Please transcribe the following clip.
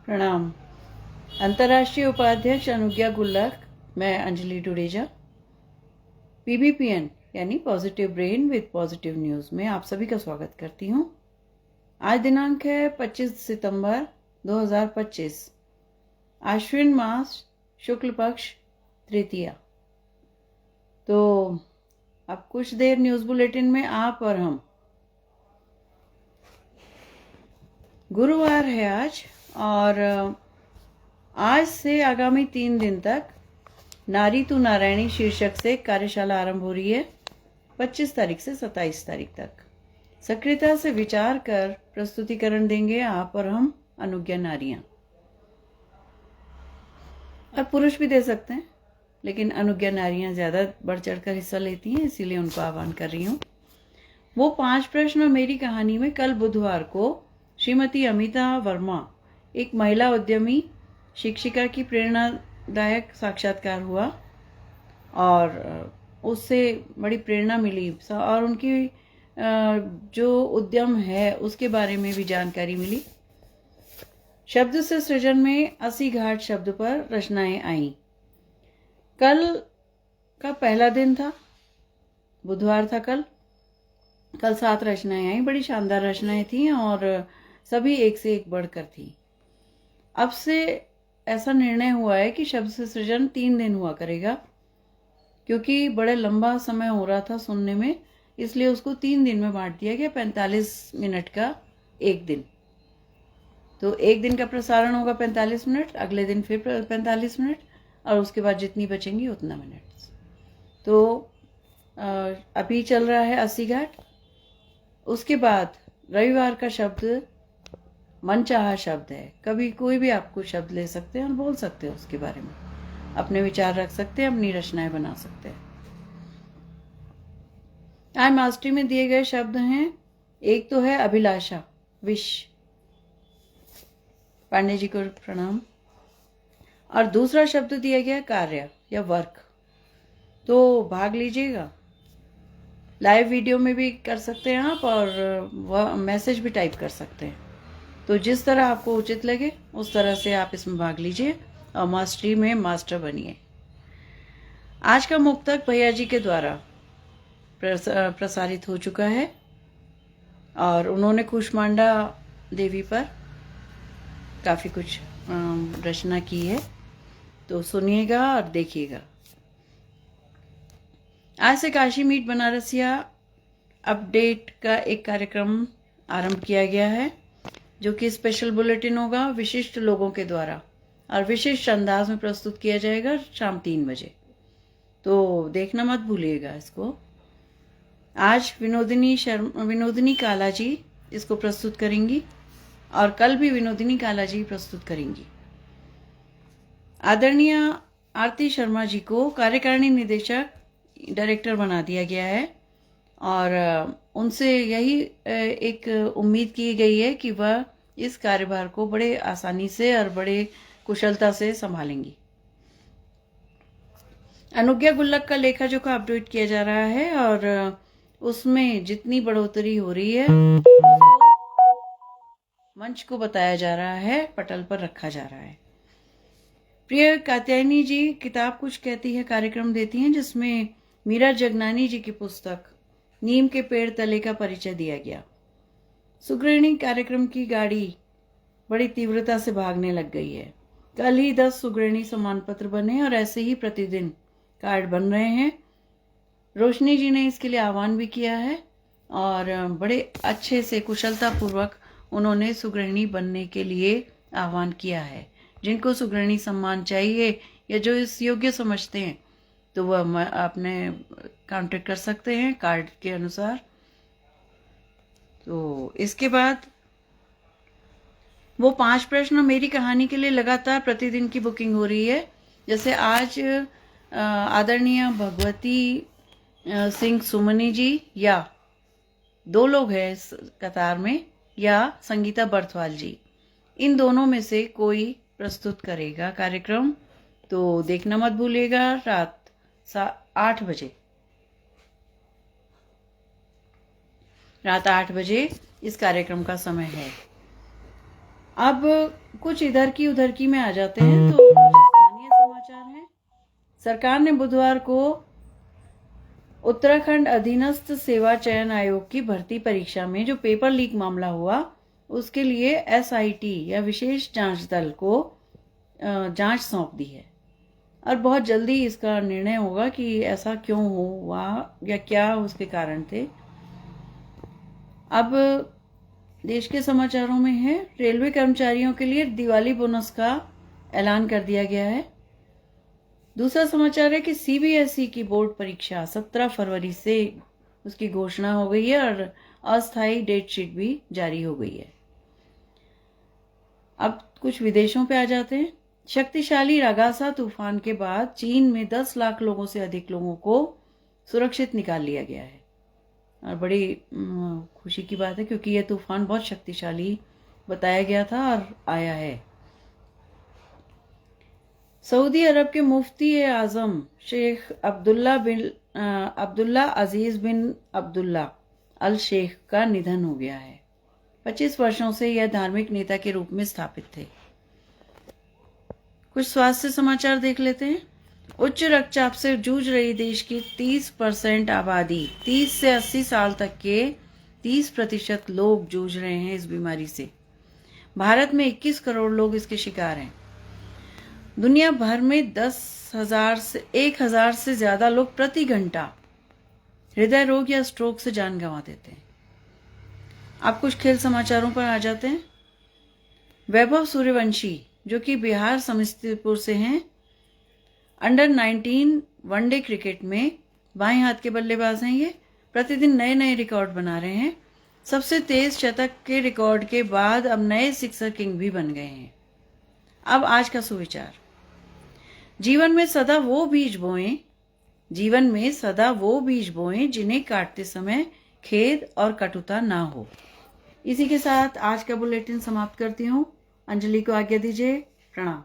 प्रणाम। अंतर्राष्ट्रीय उपाध्यक्ष अनुज्ञा गुल्लक, मैं अंजलि टुडेजा, पीबीपीएन यानी positive brain with positive news में आप सभी का स्वागत करती हूँ। आज दिनांक है 25 सितंबर 2025, आश्विन मास शुक्ल पक्ष तृतीया। तो अब कुछ देर न्यूज़ बुलेटिन में आप और हम। गुरुवार है आज, और आज से आगामी 3 दिन तक नारी तू नारायणी शीर्षक से कार्यशाला आरंभ हो रही है। 25 तारीख से 27 तारीख तक सक्रियता से विचार कर प्रस्तुतिकरण देंगे आप और हम, अनुज्ञा नारियां। और पुरुष भी दे सकते हैं, लेकिन अनुज्ञा नारियां ज़्यादा बढ़ चढ़कर हिस्सा लेती हैं, इसीलिए उनको आह्वान कर रही हूँ। वो 5 प्रश्न मेरी कहानी में कल बुधवार को श्रीमती अमिता वर्मा, एक महिला उद्यमी शिक्षिका की प्रेरणादायक साक्षात्कार हुआ, और उससे बड़ी प्रेरणा मिली और उनकी जो उद्यम है उसके बारे में भी जानकारी मिली। शब्द से सृजन में 80 घाट शब्द पर रचनाएं आईं। कल का पहला दिन था, बुधवार था कल 7 रचनाएं आईं। बड़ी शानदार रचनाएं थीं और सभी एक से एक बढ़कर थी। अब से ऐसा निर्णय हुआ है कि शब्द से सृजन 3 दिन हुआ करेगा, क्योंकि बड़े लंबा समय हो रहा था सुनने में, इसलिए उसको 3 दिन में बांट दिया गया। 45 मिनट का एक दिन, तो एक दिन का प्रसारण होगा 45 मिनट, अगले दिन फिर 45 मिनट, और उसके बाद जितनी बचेंगी उतना मिनट। तो अभी चल रहा है 80 घाट। उसके बाद रविवार का शब्द मनचाहा शब्द है। कभी कोई भी आपको शब्द ले सकते हैं और बोल सकते हैं, उसके बारे में अपने विचार रख सकते हैं, अपनी रचनाएं बना सकते हैं। आज मास्टरी में दिए गए शब्द हैं, एक तो है अभिलाषा, विश, पांडे जी को प्रणाम, और दूसरा शब्द दिया गया कार्य या वर्क। तो भाग लीजिएगा। लाइव वीडियो में भी कर सकते हैं आप, और मैसेज भी टाइप कर सकते हैं। तो जिस तरह आपको उचित लगे उस तरह से आप इसमें भाग लीजिए और मास्टरी में मास्टर बनिए। आज का मुक्तक भैया जी के द्वारा प्रसारित हो चुका है, और उन्होंने कुष्मांडा देवी पर काफ़ी कुछ रचना की है, तो सुनिएगा और देखिएगा। आज से काशी मीट बनारसिया अपडेट का एक कार्यक्रम आरंभ किया गया है, जो कि स्पेशल बुलेटिन होगा विशिष्ट लोगों के द्वारा, और विशिष्ट अंदाज में प्रस्तुत किया जाएगा शाम 3 बजे। तो देखना मत भूलिएगा इसको। आज विनोदिनी काला जी इसको प्रस्तुत करेंगी, और कल भी विनोदिनी काला जी प्रस्तुत करेंगी। आदरणीय आरती शर्मा जी को कार्यकारिणी निदेशक डायरेक्टर बना दिया गया है, और उनसे यही एक उम्मीद की गई है कि वह इस कार्यभार को बड़े आसानी से और बड़े कुशलता से संभालेंगी। अनुज्ञा गुल्लक का लेखा जोखा अपडेट किया जा रहा है, और उसमें जितनी बढ़ोतरी हो रही है उसको मंच को बताया जा रहा है, पटल पर रखा जा रहा है। प्रिय कात्यायनी जी किताब कुछ कहती है कार्यक्रम देती हैं, जिसमें मीरा जगनानी जी की पुस्तक नीम के पेड़ तले का परिचय दिया गया। सुगृहिणी कार्यक्रम की गाड़ी बड़ी तीव्रता से भागने लग गई है। कल ही 10 सुगृहिणी सम्मान पत्र बने, और ऐसे ही प्रतिदिन कार्ड बन रहे हैं। रोशनी जी ने इसके लिए आह्वान भी किया है, और बड़े अच्छे से कुशलता पूर्वक उन्होंने सुगृहिणी बनने के लिए आह्वान किया है। जिनको सुगृहिणी सम्मान चाहिए या जो इस योग्य समझते हैं, तो वह अपने कांटेक्ट कर सकते हैं कार्ड के अनुसार। तो इसके बाद वो 5 प्रश्न मेरी कहानी के लिए लगातार प्रतिदिन की बुकिंग हो रही है। जैसे आज आदरणीय भगवती सिंह सुमनी जी, या 2 लोग हैं इस कतार में, या संगीता बर्थवाल जी, इन दोनों में से कोई प्रस्तुत करेगा कार्यक्रम। तो देखना मत भूलिएगा। रात 8 बजे, रात 8 बजे इस कार्यक्रम का समय है। अब कुछ इधर की उधर की में आ जाते हैं, तो कुछ स्थानीय समाचार हैं। सरकार ने बुधवार को उत्तराखंड अधीनस्थ सेवा चयन आयोग की भर्ती परीक्षा में जो पेपर लीक मामला हुआ, उसके लिए एसआईटी या विशेष जांच दल को जांच सौंप दी है और बहुत जल्दी इसका निर्णय होगा कि ऐसा क्यों हुआ या क्या उसके कारण थे। अब देश के समाचारों में है, रेलवे कर्मचारियों के लिए दिवाली बोनस का ऐलान कर दिया गया है। दूसरा समाचार है कि सीबीएसई की बोर्ड परीक्षा 17 फरवरी से उसकी घोषणा हो गई है और अस्थायी डेट शीट भी जारी हो गई है। अब कुछ विदेशों पे आ जाते हैं। शक्तिशाली रागासा तूफान के बाद चीन में 10 लाख लोगों से अधिक लोगों को सुरक्षित निकाल लिया गया है और बड़ी खुशी की बात है, क्योंकि यह तूफान बहुत शक्तिशाली बताया गया था और आया है। सऊदी अरब के मुफ्ती आजम शेख अब्दुल्ला अजीज बिन अब्दुल्ला अल शेख का निधन हो गया है। 25 वर्षों से यह धार्मिक नेता के रूप में स्थापित थे। कुछ स्वास्थ्य समाचार देख लेते हैं। उच्च रक्तचाप से जूझ रही देश की 30% आबादी, 30 से 80 साल तक के 30% लोग जूझ रहे हैं इस बीमारी से। भारत में 21 करोड़ लोग इसके शिकार हैं। दुनिया भर में 10,000 से ज्यादा लोग प्रति घंटा हृदय रोग या स्ट्रोक से जान गंवा देते हैं। अब कुछ खेल समाचारों पर आ जाते हैं। वैभव सूर्यवंशी, जो कि बिहार समस्तीपुर से हैं, अंडर-19 वनडे क्रिकेट में बाएं हाथ के बल्लेबाज हैं। ये प्रतिदिन नए नए रिकॉर्ड बना रहे हैं। सबसे तेज शतक के रिकॉर्ड के बाद अब नए सिक्सर किंग भी बन गए हैं। अब आज का सुविचार, जीवन में सदा वो बीज बोएं जिन्हें काटते समय खेद और कटुता ना हो। इसी के साथ आज का बुलेटिन समाप्त करती हूँ। अंजलि को आज्ञा दीजिए। प्रणाम।